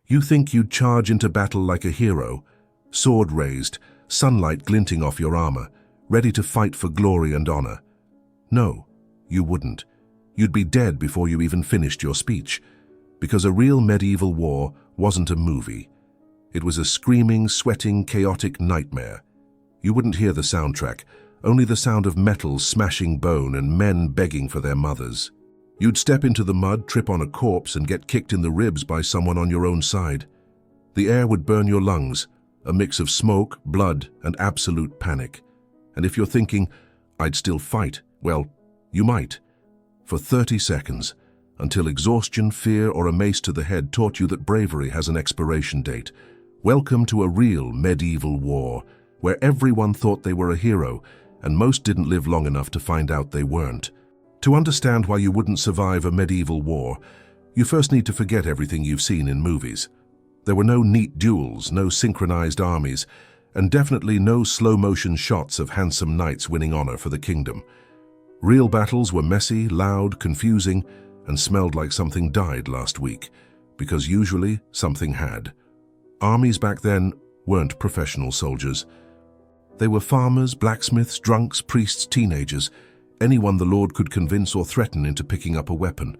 You think you'd charge into battle like a hero, sword raised, sunlight glinting off your armor, ready to fight for glory and honor. No, you wouldn't. You'd be dead before you even finished your speech, because a real medieval war wasn't a movie. It was a screaming, sweating, chaotic nightmare. You wouldn't hear the soundtrack, only the sound of metal smashing bone and men begging for their mothers. You'd step into the mud, trip on a corpse, and get kicked in the ribs by someone on your own side. The air would burn your lungs, a mix of smoke, blood, and absolute panic. And if you're thinking, I'd still fight, well, you might. For 30 seconds, until exhaustion, fear, or a mace to the head taught you that bravery has an expiration date. Welcome to a real medieval war, where everyone thought they were a hero, and most didn't live long enough to find out they weren't. To understand why you wouldn't survive a medieval war, you first need to forget everything you've seen in movies. There were no neat duels, no synchronized armies, and definitely no slow-motion shots of handsome knights winning honor for the kingdom. Real battles were messy, loud, confusing, and smelled like something died last week, because usually something had. Armies back then weren't professional soldiers. They were farmers, blacksmiths, drunks, priests, teenagers, anyone the Lord could convince or threaten into picking up a weapon.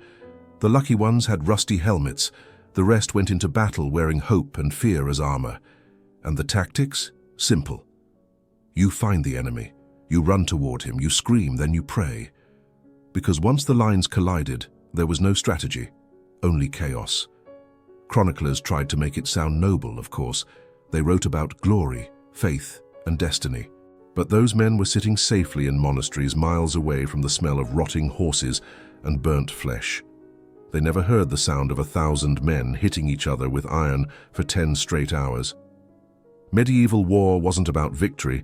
The lucky ones had rusty helmets, the rest went into battle wearing hope and fear as armor. And the tactics? Simple. You find the enemy, you run toward him, you scream, then you pray. Because once the lines collided, there was no strategy, only chaos. Chroniclers tried to make it sound noble, of course. They wrote about glory, faith, and destiny. But those men were sitting safely in monasteries miles away from the smell of rotting horses and burnt flesh. They never heard the sound of 1,000 men hitting each other with iron for 10 straight hours. Medieval war wasn't about victory.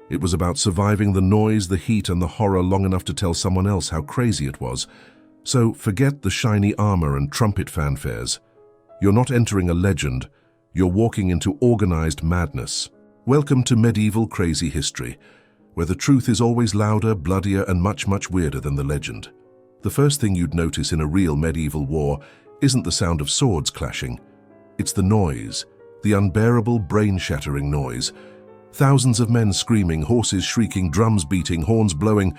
It was about surviving the noise, the heat, and the horror long enough to tell someone else how crazy it was. So forget the shiny armor and trumpet fanfares. You're not entering a legend. You're walking into organized madness. Welcome to medieval crazy history, where the truth is always louder, bloodier, and much, much weirder than the legend. The first thing you'd notice in a real medieval war isn't the sound of swords clashing. It's the noise, the unbearable, brain-shattering noise. Thousands of men screaming, horses shrieking, drums beating, horns blowing.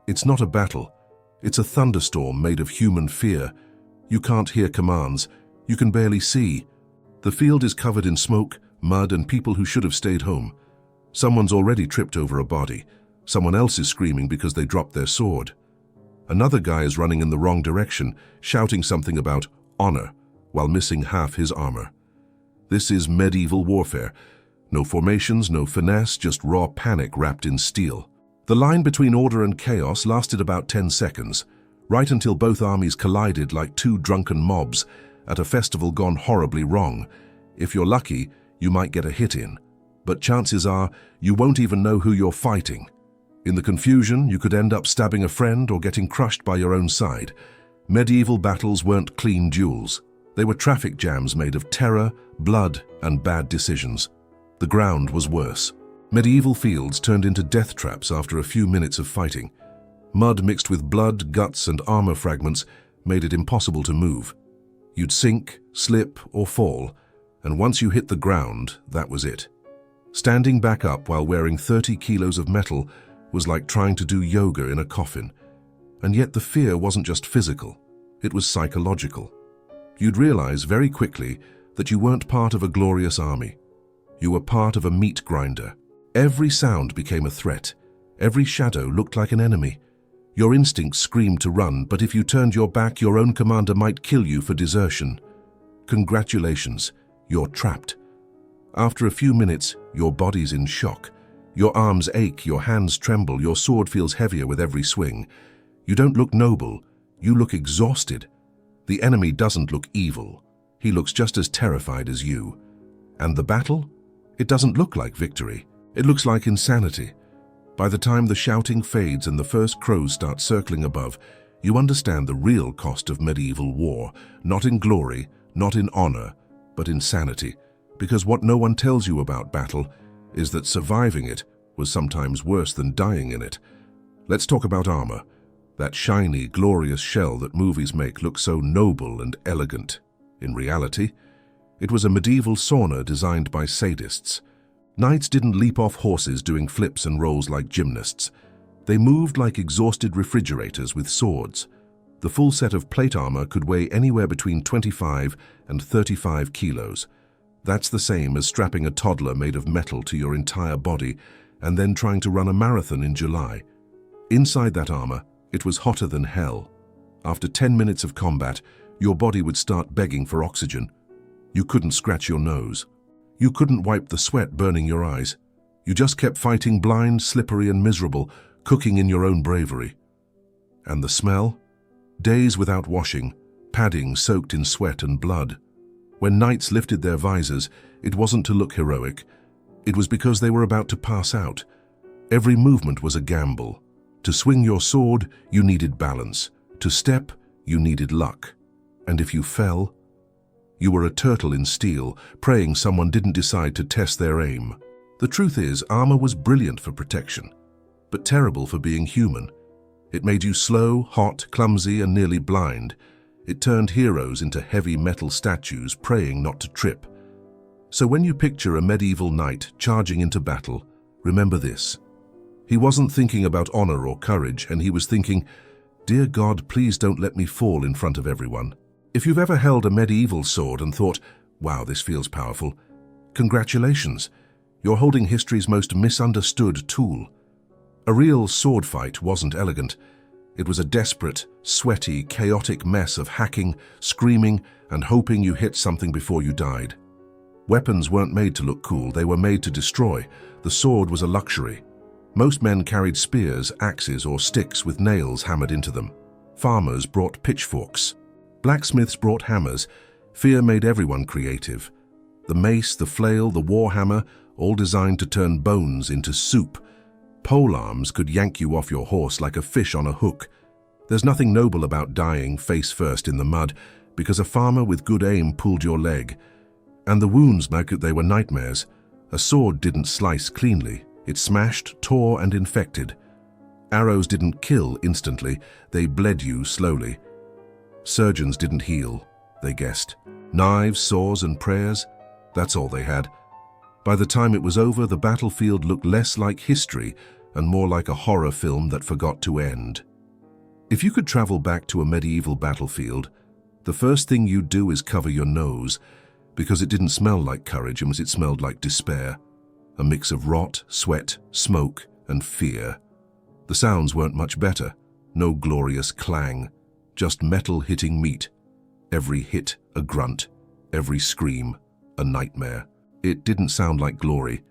It's not a battle. It's a thunderstorm made of human fear. You can't hear commands. You can barely see. The field is covered in smoke, mud, and people who should have stayed home. Someone's already tripped over a body. Someone else is screaming because they dropped their sword. Another guy is running in the wrong direction, shouting something about honor, while missing half his armor. This is medieval warfare. No formations, no finesse, just raw panic wrapped in steel. The line between order and chaos lasted about 10 seconds, right until both armies collided like two drunken mobs at a festival gone horribly wrong. If you're lucky, you might get a hit in, but chances are you won't even know who you're fighting. In the confusion, you could end up stabbing a friend or getting crushed by your own side. Medieval battles weren't clean duels. They were traffic jams made of terror, blood, and bad decisions. The ground was worse. Medieval fields turned into death traps after a few minutes of fighting. Mud mixed with blood, guts, and armor fragments made it impossible to move. You'd sink, slip, or fall, and once you hit the ground, that was it. Standing back up while wearing 30 kilos of metal was like trying to do yoga in a coffin. And yet the fear wasn't just physical, it was psychological. You'd realize very quickly that you weren't part of a glorious army. You were part of a meat grinder. Every sound became a threat. Every shadow looked like an enemy. Your instincts screamed to run, but if you turned your back, your own commander might kill you for desertion. Congratulations, you're trapped. After a few minutes, your body's in shock. Your arms ache, your hands tremble, your sword feels heavier with every swing. You don't look noble, you look exhausted. The enemy doesn't look evil. He looks just as terrified as you. And the battle? It doesn't look like victory. It looks like insanity. By the time the shouting fades and the first crows start circling above, you understand the real cost of medieval war, not in glory, not in honor, but in sanity. Because what no one tells you about battle is that surviving it was sometimes worse than dying in it. Let's talk about armor, that shiny, glorious shell that movies make look so noble and elegant. In reality, It was a medieval sauna designed by sadists. Knights didn't leap off horses doing flips and rolls like gymnasts. They moved like exhausted refrigerators with swords. The full set of plate armor could weigh anywhere between 25 and 35 kilos. That's the same as strapping a toddler made of metal to your entire body and then trying to run a marathon in July. Inside that armor, it was hotter than hell. After 10 minutes of combat, your body would start begging for oxygen. You couldn't scratch your nose. You couldn't wipe the sweat burning your eyes. You just kept fighting blind, slippery and miserable, cooking in your own bravery. And the smell? Days without washing, padding soaked in sweat and blood. When knights lifted their visors, it wasn't to look heroic. It was because they were about to pass out. Every movement was a gamble. To swing your sword, you needed balance. To step, you needed luck. And if you fell, you were a turtle in steel, praying someone didn't decide to test their aim. The truth is, armor was brilliant for protection, but terrible for being human. It made you slow, hot, clumsy, and nearly blind. It turned heroes into heavy metal statues, praying not to trip. So when you picture a medieval knight charging into battle, remember this. He wasn't thinking about honor or courage, and he was thinking, "Dear God, please don't let me fall in front of everyone." If you've ever held a medieval sword and thought, "Wow, this feels powerful," congratulations. You're holding history's most misunderstood tool. A real sword fight wasn't elegant. It was a desperate, sweaty, chaotic mess of hacking, screaming, and hoping you hit something before you died. Weapons weren't made to look cool, they were made to destroy. The sword was a luxury. Most men carried spears, axes, or sticks with nails hammered into them. Farmers brought pitchforks. Blacksmiths brought hammers. Fear made everyone creative. The mace, the flail, the war hammer, all designed to turn bones into soup. Pole arms could yank you off your horse like a fish on a hook. There's nothing noble about dying face first in the mud, because a farmer with good aim pulled your leg. And the wounds, like they were nightmares. A sword didn't slice cleanly. It smashed, tore, and infected. Arrows didn't kill instantly. They bled you slowly. Surgeons didn't heal, they guessed. Knives, saws, and prayers, that's all they had. By the time it was over, the battlefield looked less like history and more like a horror film that forgot to end. If you could travel back to a medieval battlefield, the first thing you'd do is cover your nose, because it didn't smell like courage, it smelled like despair. A mix of rot, sweat, smoke, and fear. The sounds weren't much better. No glorious clang, just metal hitting meat. Every hit a grunt, every scream a nightmare. It didn't sound like glory.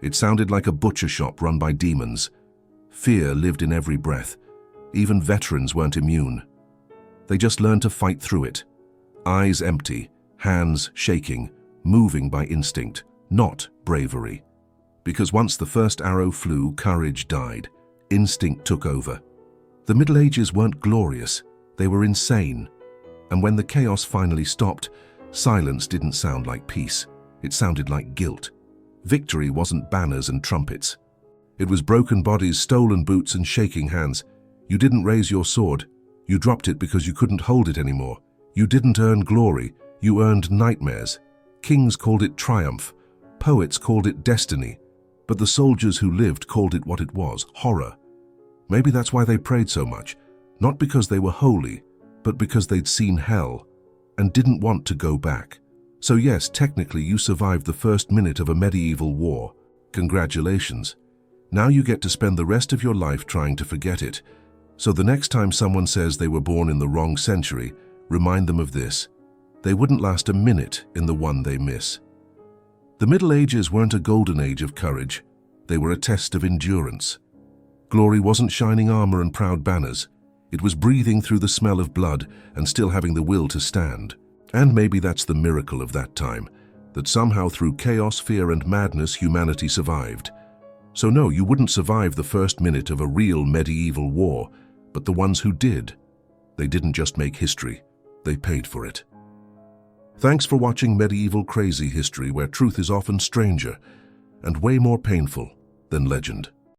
It sounded like a butcher shop run by demons. Fear lived in every breath. Even veterans weren't immune. They just learned to fight through it. Eyes empty, hands shaking, moving by instinct, not bravery. Because once the first arrow flew, courage died. Instinct took over. The Middle Ages weren't glorious. They were insane. And when the chaos finally stopped, silence didn't sound like peace. It sounded like guilt. Victory wasn't banners and trumpets. It was broken bodies, stolen boots, and shaking hands. You didn't raise your sword. You dropped it because you couldn't hold it anymore. You didn't earn glory. You earned nightmares. Kings called it triumph. Poets called it destiny. But the soldiers who lived called it what it was, horror. Maybe that's why they prayed so much. Not because they were holy, but because they'd seen hell and didn't want to go back. So yes, technically you survived the first minute of a medieval war. Congratulations. Now you get to spend the rest of your life trying to forget it. So the next time someone says they were born in the wrong century, remind them of this. They wouldn't last a minute in the one they miss. The Middle Ages weren't a golden age of courage. They were a test of endurance. Glory wasn't shining armor and proud banners. It was breathing through the smell of blood and still having the will to stand. And maybe that's the miracle of that time, that somehow through chaos, fear, and madness, humanity survived. So no, you wouldn't survive the first minute of a real medieval war, but the ones who did. They didn't just make history, they paid for it. Thanks for watching Medieval Crazy History, where truth is often stranger and way more painful than legend.